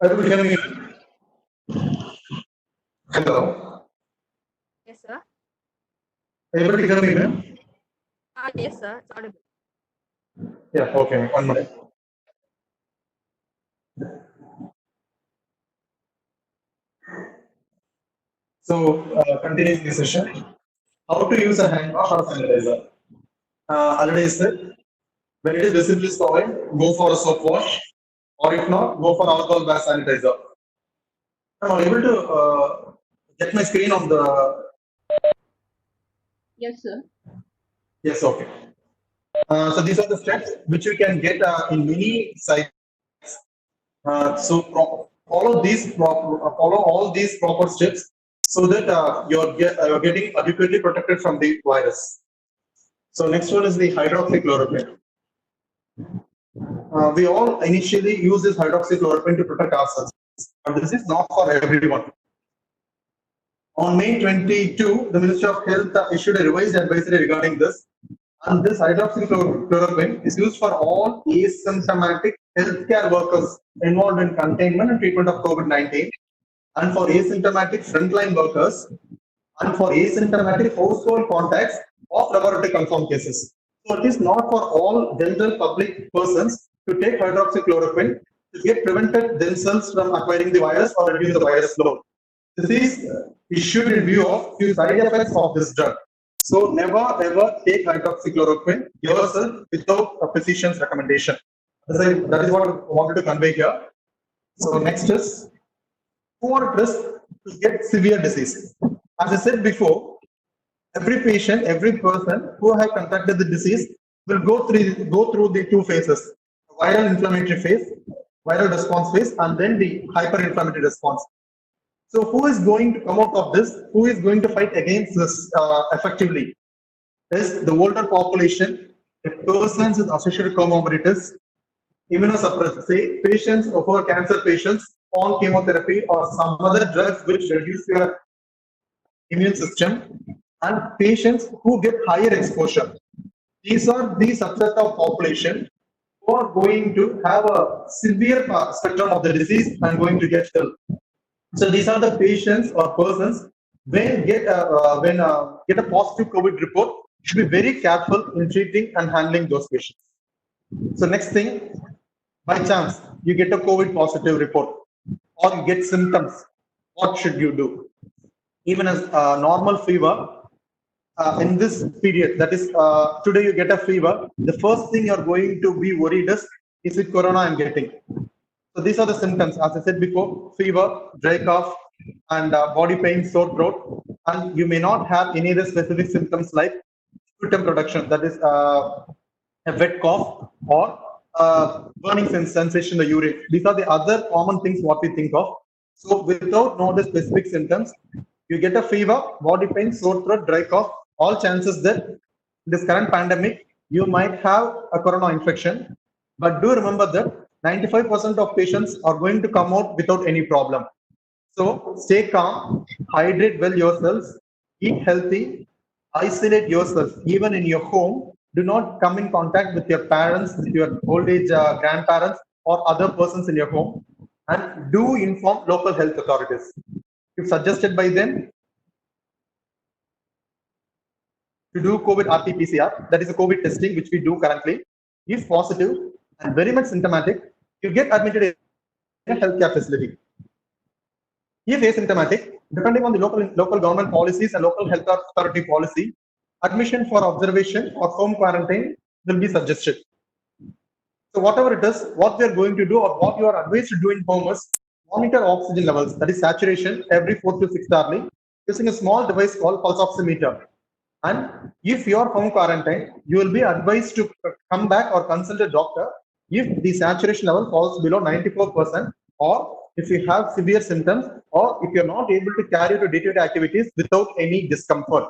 Everybody can hear me? Hello. Yes, sir. Everybody can hear me? Yes, sir. It's audible. Yeah, okay. 1 minute. So, continuing the session, how to use a hand wash or sanitizer. Already said, when it is visibly solid, go for a soap wash, or if not, go for alcohol-based sanitizer. Am I able to get my screen on the? Yes, sir. Yes, okay. So these are the steps which you can get in many sites. Follow all these proper steps so that you're getting adequately protected from the virus. So next one is the hydroxychloroquine. We all initially use this hydroxychloroquine to protect ourselves, but this is not for everyone. On May 22, the Ministry of Health issued a revised advisory regarding this. And this hydroxychloroquine is used for all asymptomatic healthcare workers involved in containment and treatment of COVID-19, and for asymptomatic frontline workers, and for asymptomatic household contacts of laboratory confirmed cases. So it is not for all general public persons to take hydroxychloroquine to get prevented themselves from acquiring the virus or reduce the virus load. This is issued in view of few side effects of this drug. So never ever take hydroxychloroquine yourself without a physician's recommendation. That is what I wanted to convey here. So next is who are at risk to get severe disease. As I said before, every patient, every person who have contracted the disease will go through the two phases: viral inflammatory phase, viral response phase, and then the hyperinflammatory response. So who is going to come out of this? Who is going to fight against this effectively? Is the older population, the persons with associated comorbidities, immunosuppressed, say patients who are cancer patients on chemotherapy or some other drugs which reduce your immune system, and patients who get higher exposure. These are the subset of population who are going to have a severe spectrum of the disease and going to get ill. So these are the patients or persons when get a positive COVID report. You should be very careful in treating and handling those patients. So next thing, by chance you get a COVID positive report or you get symptoms, what should you do? Even as normal fever, in this period, that is today you get a fever, the first thing you're going to be worried is it corona I'm getting? So these are the symptoms, as I said before: fever, dry cough, and body pain, sore throat. And you may not have any other specific symptoms like sputum production, that is a wet cough, or burning sensation in the urine. These are the other common things what we think of. So without knowing the specific symptoms, you get a fever, body pain, sore throat, dry cough, all chances that this current pandemic, you might have a corona infection. But do remember that 95% of patients are going to come out without any problem. So stay calm, hydrate well yourselves, eat healthy, isolate yourself even in your home. Do not come in contact with your parents, with your old age grandparents, or other persons in your home. And do inform local health authorities. If suggested by them, to do COVID RT-PCR, that is a COVID testing which we do currently. If positive and very much symptomatic, you get admitted in a healthcare facility. If asymptomatic, depending on the local government policies and local health authority policy, admission for observation or home quarantine will be suggested. So whatever it is, what we are going to do or what you are advised to do in home is monitor oxygen levels, that is saturation, every 4 to 6 hourly using a small device called pulse oximeter. And if you are home quarantine, you will be advised to come back or consult a doctor if the saturation level falls below 94%, or if you have severe symptoms, or if you're not able to carry your day-to-day activities without any discomfort,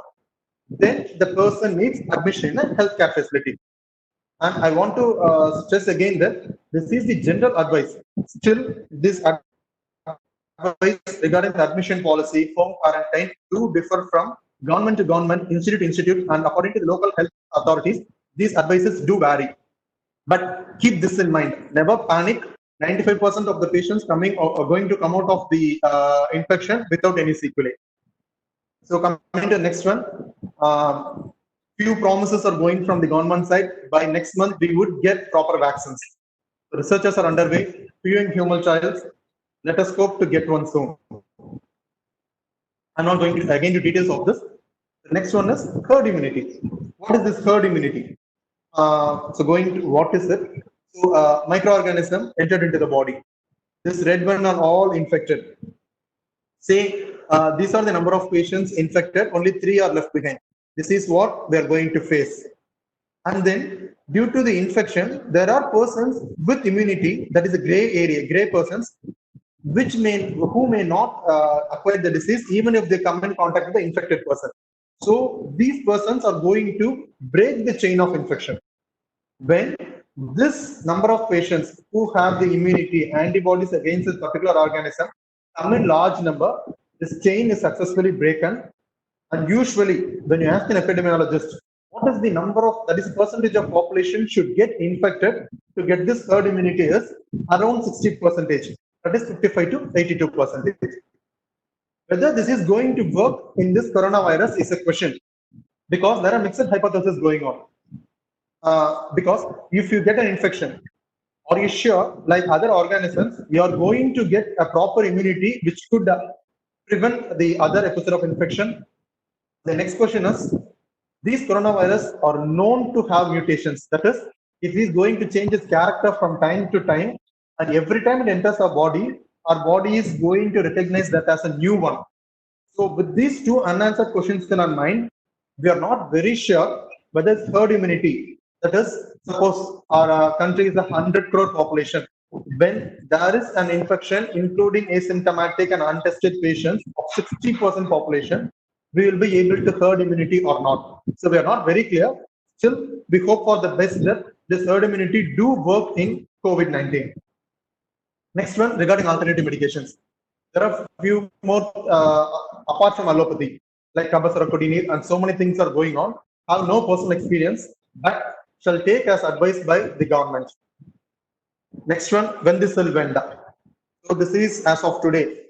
then the person needs admission in a healthcare facility. And I want to stress again that this is the general advice. Still, this advice regarding the admission policy, home quarantine, do differ from government to government, institute to institute, and according to the local health authorities, these advices do vary. But keep this in mind: never panic, 95% of the patients coming are going to come out of the infection without any sequelae. So coming to the next one, few promises are going from the government side. By next month, we would get proper vaccines. The researchers are underway, few in human trials. Let us hope to get one soon. I'm not going to again to details of this. The next one is herd immunity. What is this herd immunity? So going to what is it? So microorganism entered into the body. This red one are all infected. Say these are the number of patients infected, only 3 are left behind. This is what we are going to face. And then due to the infection, there are persons with immunity, that is a gray area, gray persons, who may not acquire the disease even if they come in contact with the infected person. So these persons are going to break the chain of infection. When this number of patients who have the immunity, antibodies against this particular organism come in large number, this chain is successfully broken. And usually, when you ask an epidemiologist, what is the number of, that is percentage of population should get infected to get this herd immunity is around 60%. That is 55 to 82%. Whether this is going to work in this coronavirus is a question, because there are mixed hypotheses going on. Because if you get an infection, are you sure, like other organisms, you are going to get a proper immunity which could prevent the other episode of infection? The next question is, these coronavirus are known to have mutations. That is, it is going to change its character from time to time, and every time it enters our body is going to recognize that as a new one. So with these two unanswered questions in our mind, we are not very sure whether it's herd immunity. That is, suppose our country is a 100 crore population. When there is an infection, including asymptomatic and untested patients of 60% population, we will be able to herd immunity or not. So we are not very clear. Still, we hope for the best that this herd immunity do work in COVID-19. Next one, regarding alternative medications. There are few more apart from allopathy, like Cabaziracodenir, and so many things are going on. I have no personal experience, but shall take as advised by the government. Next one, when this will end up. So this is as of today.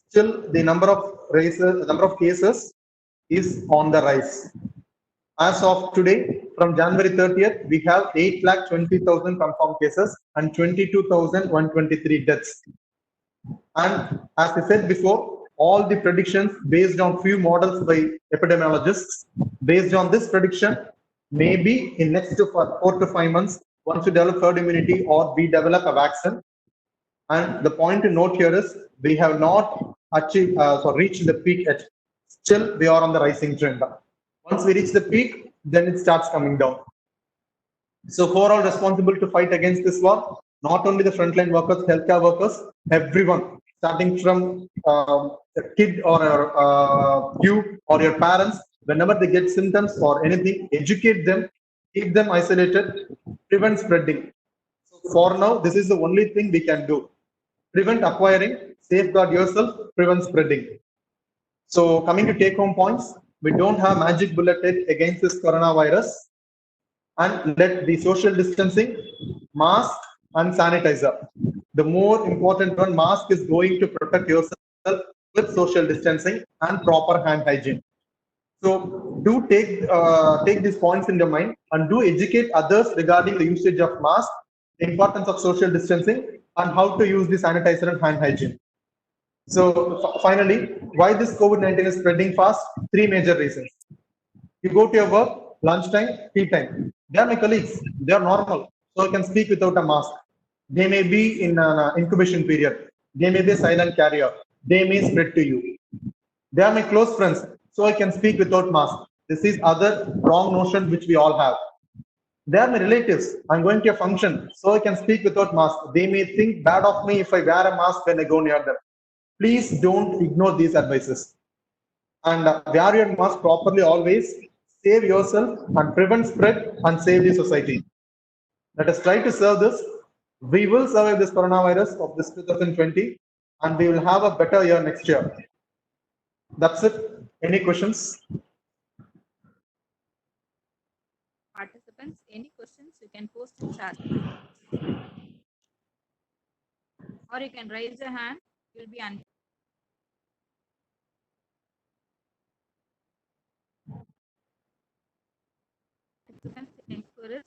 Still, the number of cases is on the rise. As of today, from January 30th, we have 8,20,000 confirmed cases and 22,123 deaths. And as I said before, all the predictions based on few models by epidemiologists, based on this prediction, maybe in next 4 to 5 months, once we develop herd immunity or we develop a vaccine. And the point to note here is we have not achieved reached the peak yet. Still, we are on the rising trend. Once we reach the peak, then it starts coming down. So who are all responsible to fight against this war? Not only the frontline workers, healthcare workers, everyone, starting from a kid or you or your parents, whenever they get symptoms or anything, educate them, keep them isolated, prevent spreading. So for now, this is the only thing we can do. Prevent acquiring, safeguard yourself, prevent spreading. So coming to take home points, we don't have magic bullet against this coronavirus. And let the social distancing, mask and sanitizer. The more important one, mask is going to protect yourself with social distancing and proper hand hygiene. So do take these points in your mind and do educate others regarding the usage of mask, the importance of social distancing, and how to use the sanitizer and hand hygiene. So finally, why this COVID-19 is spreading fast? 3 major reasons. You go to your work, lunchtime, tea time. They are my colleagues. They are normal. So I can speak without a mask. They may be in an incubation period. They may be a silent carrier. They may spread to you. They are my close friends. So I can speak without mask. This is other wrong notion which we all have. They are my relatives. I'm going to a function. So I can speak without mask. They may think bad of me if I wear a mask when I go near them. Please don't ignore these advices. And wear your mask properly always. Save yourself and prevent spread and save the society. Let us try to serve this. We will survive this coronavirus of this 2020 and we will have a better year next year. That's it. Any questions? Participants, any questions you can post in chat. or you can raise your hand. You'll be un. Participants in chorus.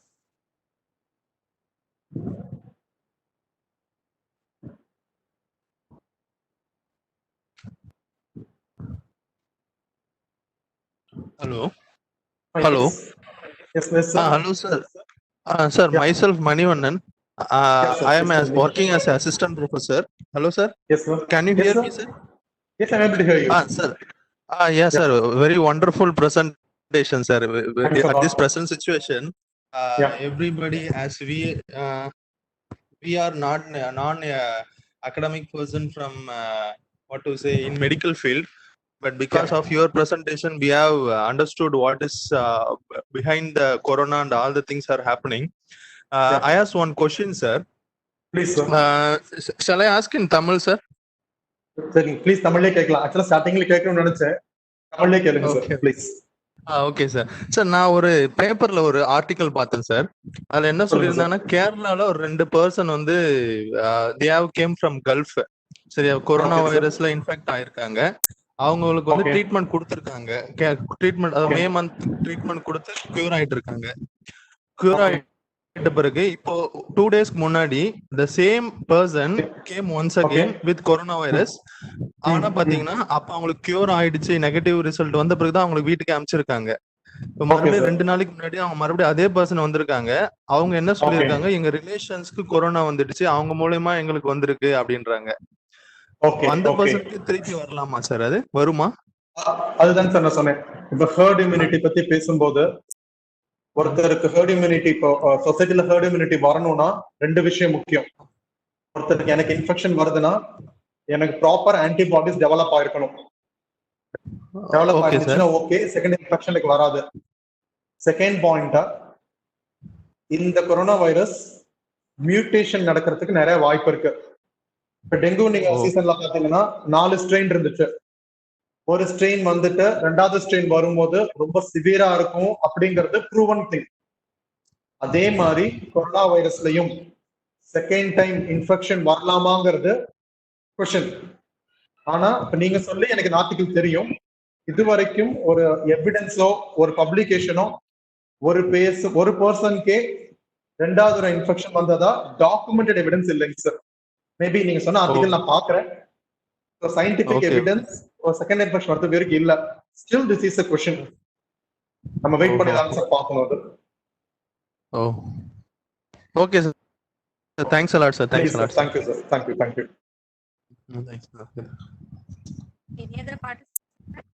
Hello. Yes. Hello. Yes, sir. Hello, sir. Sir, Yeah. myself Manivannan. Yes, sir. I am Please tell me. working as an assistant professor. Hello, sir. Yes, sir. Can you Yes, hear sir. me, sir? Yes, I'm able to hear you. Sir. Yes, sir. Very wonderful presentation, sir. Thanks a At this lot. present situation, Yeah. everybody, as we are not non academic person from what to say in medical field, but because Yeah. of your presentation, we have understood what is behind the corona and all the things are happening. Yeah. I asked one question, sir. Please, sir. Shall I ask in Tamil, sir? சரி please தமிழ்லே கேட்கலாம். ஆக்சுவலா ஸ்டார்டிங்ல கேட்கணும்னு நினைச்சேன். தமிழ்லே கேளுங்க sir Okay. Please. Okay sir. Sir நான் ஒரு பேப்பர்ல ஒரு ஆர்டிகல் பார்த்தேன் சார். அதுல என்ன சொல்லியிருந்தாங்கன்னா கேரளால ஒரு 2 பர்சன் வந்து they have came from Gulf. சரியா கொரோனா Okay, sir. வைரஸ்ல இன்ஃபெக்ட் ஆயிருக்காங்க. அவங்களுக்கு வந்து Okay. ட்ரீட்மெண்ட் கொடுத்துருக்காங்க. Treatment Okay. May month treatment கொடுத்து கியூர் ஆயிட்டு இருக்காங்க. Cure Okay. ஆயிட்ட பிறகு இப்போ 2 டேஸ்க்கு முன்னாடி the same person came once again with corona virus. ஆனா பாத்தீங்கன்னா அப்ப அவங்களுக்கு கியூர் ஆயிடுச்சு, நெகட்டிவ் ரிசல்ட் வந்த பிறகுதான் அவங்களுக்கு வீட்டுக்கு அனுப்பிச்சிருக்காங்க. இப்ப மறுபடியும் 2 நாளைக்கு முன்னாடி அவங்க மறுபடியும் அதே பர்சன் வந்திருக்காங்க. அவங்க என்ன சொல்லியிருக்காங்க, எங்க ரிலேஷன்ஸ்க்கு கொரோனா வந்துடுச்சு, அவங்க மூலமா எங்களுக்கு வந்திருக்கு அப்படின்றாங்க. அந்த பர்சனுக்கு திருப்பி வரலாமா சார்? அது வருமா? அதுதான் சார் நான் சொன்னேன். இப்ப ஹர்ட் இம்யூனிட்டி பத்தி பேசும்போது ஒருத்தருக்கு ஹர்ட் இம்யூனிட்டி இப்போ சொசைட்டில ஹர்ட் இம்யூனிட்டி வரணும்னா 2 விஷயம் முக்கியம். ஒருத்தருக்கு எனக்கு இன்ஃபெக்ஷன் வருதுன்னா எனக்கு ப்ராப்பர் ஆன்டிபாடிஸ் டெவலப் ஆயிருக்கணும். டெவலப் ஆயிருந்துச்சுன்னா ஓகே, செகண்ட் இன்ஃபெக்ஷனுக்கு வராது. செகண்ட் பாயிண்டா, இந்த கொரோனா வைரஸ் மியூட்டேஷன் நடக்கிறதுக்கு நிறைய வாய்ப்பு இருக்கு. இப்ப டெங்கு நீங்க சீசன்ல பாத்தீங்கன்னா 4 ஸ்ட்ரெயின் இருந்துச்சு. ஒரு ஸ்ட்ரெயின் வந்துட்டு 2வது ஸ்ட்ரெயின் வரும்போது ரொம்ப சிவியரா இருக்கும் அப்படிங்கிறது ப்ரூவன் திங். அதே மாதிரி கொரோனா வைரஸ்லயும் செகண்ட் டைம் இன்ஃபெக்ஷன் வரலாமாங்கிறது கொஸ்டின். ஆனா இப்ப நீங்க சொல்லி எனக்கு இந்த ஆர்டிகல் தெரியும். இது வரைக்கும் ஒரு எவிடன்ஸோ ஒரு பப்ளிகேஷனோ ஒரு பர்சனுக்கே 2வது ஒரு இன்ஃபெக்ஷன் வந்ததா டாக்குமெண்டட் எவிடன்ஸ் இல்லைங்க சார். மேபி நீங்க சொன்ன ஆர்டிகல் நான் பாக்குறேன். சயின்டிபிக் எவிடன்ஸ் ஒரு செகண்ட் இன்ஃபெக்ஷன் வரது வரைக்கும் இல்ல. Still this is a question. நம்ம வெயிட் பண்ணி ஆன்சர் பார்க்கணும் அது. Okay sir. Thanks a lot, sir. Thanks a lot. Thank you, sir. Thank you. Thank you. Thanks. Any other participant?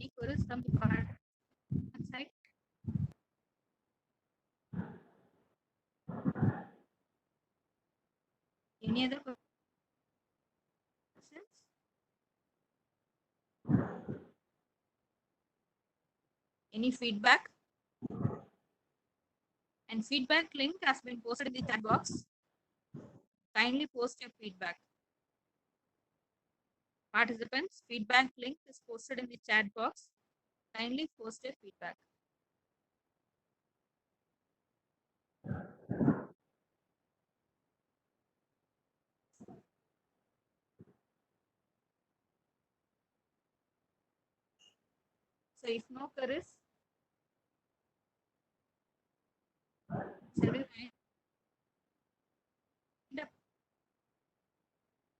Any chorus from the participant side? Any other questions? Any feedback? And feedback link has been posted in the chat box. Kindly post your feedback. Participants, feedback link is posted in the chat box. Kindly post your feedback. So if no queries, shall we wind up?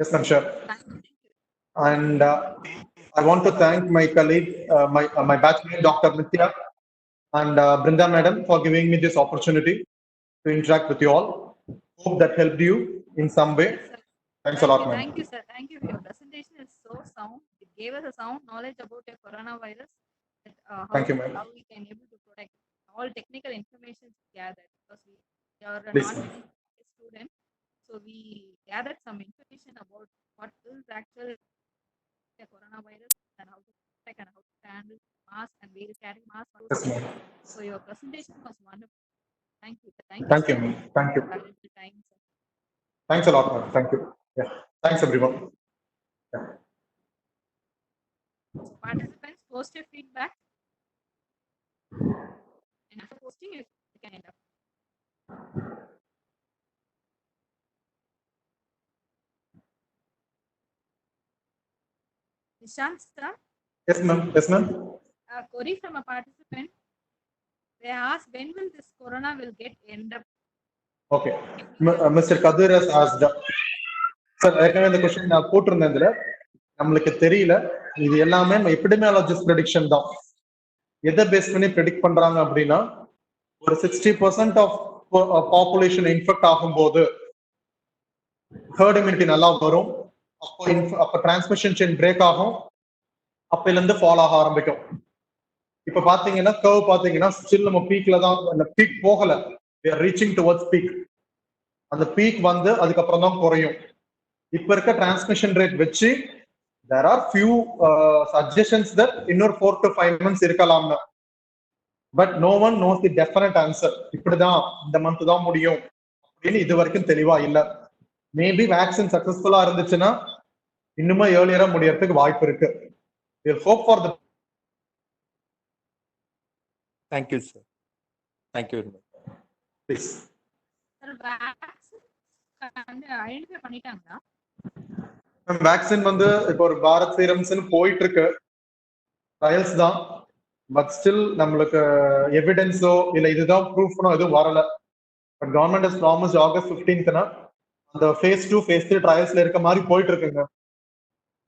Yes, ma'am, sure. And I want to thank my colleague, my batchmate, Dr. Nitya, and Brinda Madam for giving me this opportunity to interact with you all. Hope that helped you in some way. Thanks a lot, ma'am. Thank you, sir. Thank you. Your presentation is so sound. It gave us a sound knowledge about the coronavirus. That, Thank you, ma'am. How we can able to protect all technical information gathered, because we are Please, not ma'am. a student, so we gathered some information about what is actually the coronavirus and how to protect and how to handle mask and where to carry mask. Yes, ma'am. So your presentation was wonderful. Thank you. Thank you, ma'am. Thank you. Valuable time, sir. Thanks a lot, ma'am. Thank you. Yeah. Thanks, everyone. Yeah. So participants, post your feedback. And after posting, you can end up. Nishant sir, Yes, ma'am. Yes, ma'am. a query from a participant. They asked when will this corona will get end up? Okay. Mr. Kadir has asked. Sir ஏற்கனவே இந்த question நான் போட்டிருந்தேன் இதுல நம்மளுக்கு தெரியல இது எல்லாமே எபிடமியாலஜிஸ்ட் prediction தான் எதை பேஸ் பண்ணி ப்ரெடிக்ட் பண்றாங்க அப்படின்னா ஒரு 60% ஆஃப் பாப்புலேஷன் இன்ஃபெக்ட் ஆகும்போது ஹர்ட் இம்யூனிட்டி நல்லா வரும் அப்போ டிரான்ஸ்மிஷன் செயின் பிரேக் ஆகும் அப்பையில இருந்து ஃபால் ஆக ஆரம்பிக்கும் இப்ப பாத்தீங்கன்னா கர்வ் பாத்தீங்கன்னா ஸ்டில் நம்ம பீக்ல தான் அந்த பீக் போகல ரீச்சிங் டுவர்ட்ஸ் பீக் அந்த பீக் வந்து அதுக்கப்புறம் தான் குறையும் இப்ப இருக்க டிரான்ஸ்மிஷன் ரேட் வச்சு there are few suggestions that இன்னொரு 4 to 5 months இருக்கலாம்னு but no one knows the definite answer இப்படிதான் இந்த மந்த் தான் முடியும் அப்படின்னு இது வரைக்கும் தெளிவா இல்ல மேபி வேக்சின் சக்சஸ்ஃபுல்லா இருந்துச்சுன்னா இன்னுமே ஏர்லியரா முடியறதுக்கு வாய்ப்பு இருக்கு we'll hope for the Thank you, sir. Thank you very much. please Sir, vaccine identify பண்ணிட்டாங்களா? வேக்சின் வந்து இப்போ ஒரு பாரத் சீரம்ஸ்னு போயிட்டு இருக்கு ட்ரையல்ஸ் தான் பட் ஸ்டில் நம்மளுக்கு எவிடன்ஸோ இல்ல இதுதான் ப்ரூஃப்னோ எதுவும் வரல but government has promised August 15th அந்த phase 2 phase 3 ட்ரையல்ஸ்ல இருக்க மாதிரி போயிட்டு இருக்குங்க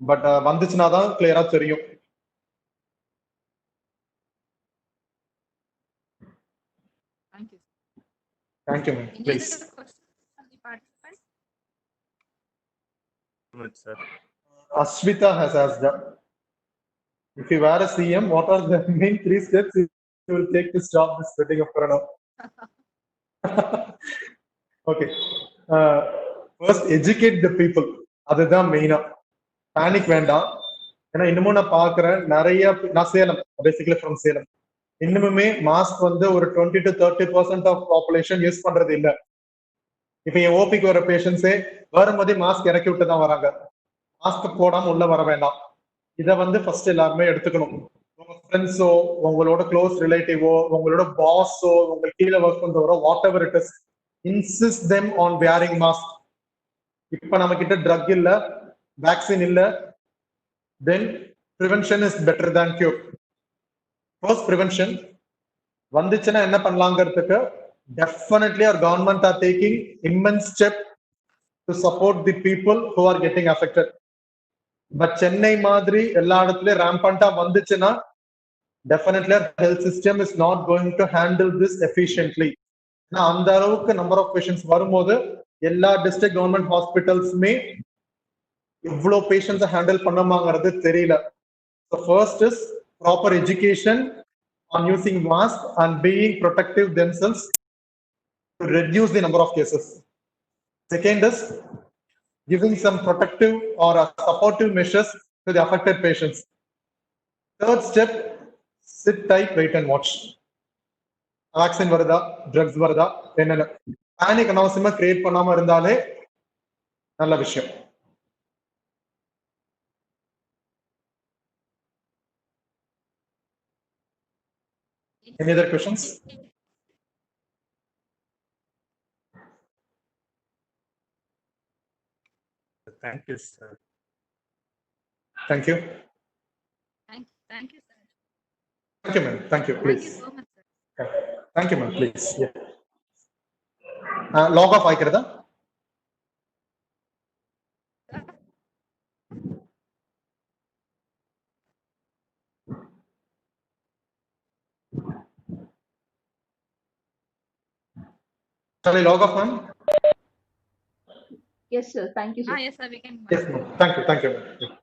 பட் வந்துச்சுன்னா தான் கிளியரா தெரியும் Thank you. Thank you ma'am Any please other questions from the participants? Good, sir. Ashwita has asked that if you were a CM, what are the main 3 steps you will take to stop the spreading of corona? Okay. First, educate the people. அதுதான் மெயினா panic வேண்டாம் ஏன்னா இன்னமும் நான் பாக்குறேன் நிறைய நான் Salem basically from Salem இன்னுமே மாஸ்க் வந்து ஒரு 20 to 30% ஆஃப் பாப்புலேஷன் யூஸ் பண்றது இல்ல இப்ப என் ஓபிக்கு வர பேஷன்ஸே வரும்போதே மாஸ்க் இறக்கி விட்டு தான் வராங்க மாஸ்க் போடாம உள்ள வர வேண்டாம் இதை வந்து ஃபர்ஸ்ட் எல்லாருமே எடுத்துக்கணும் உங்க ஃப்ரெண்ட்ஸோ உங்களோட க்ளோஸ் ரிலேட்டிவோ உங்களோட பாஸோ உங்க கீழே ஒர்க் பண்றவரோ whatever it is insist them on wearing mask இப்ப நம்ம கிட்ட ட்ரக் இல்ல வேக்சின் இல்ல then prevention is better than cure first prevention வந்துச்சுன்னா என்ன பண்ணலாங்கிறதுக்கு definitely our government are taking immense step to support the people who are getting affected but chennai madri ella idathile rampant vanduchina definitely our health system is not going to handle this efficiently na and alavukku number of patients varumbodhu ella district government hospitals me evlo patients handle pannumaangiradhu theriyala so first is proper education on using mask and being protective themselves to reduce the number of cases. Second is giving some protective or supportive measures to the affected patients. Third step, sit tight, wait and watch. Vaccine varada, drugs varada, enna panic anavasiyama create பண்ணாம இருந்தாலே நல்ல விஷயம். Any other questions? Thank you, sir. Thank you. Thank you, sir. Thank you, ma'am. Thank you, Thank please. you so much, sir. Thank you, ma'am. Please. Yeah. Log off ஆயிக்கிறதா? Shall I log off, ma'am? Yes, sir. Thank you, sir. Yes, sir. We can. Yes, ma'am. Thank you, ma'am.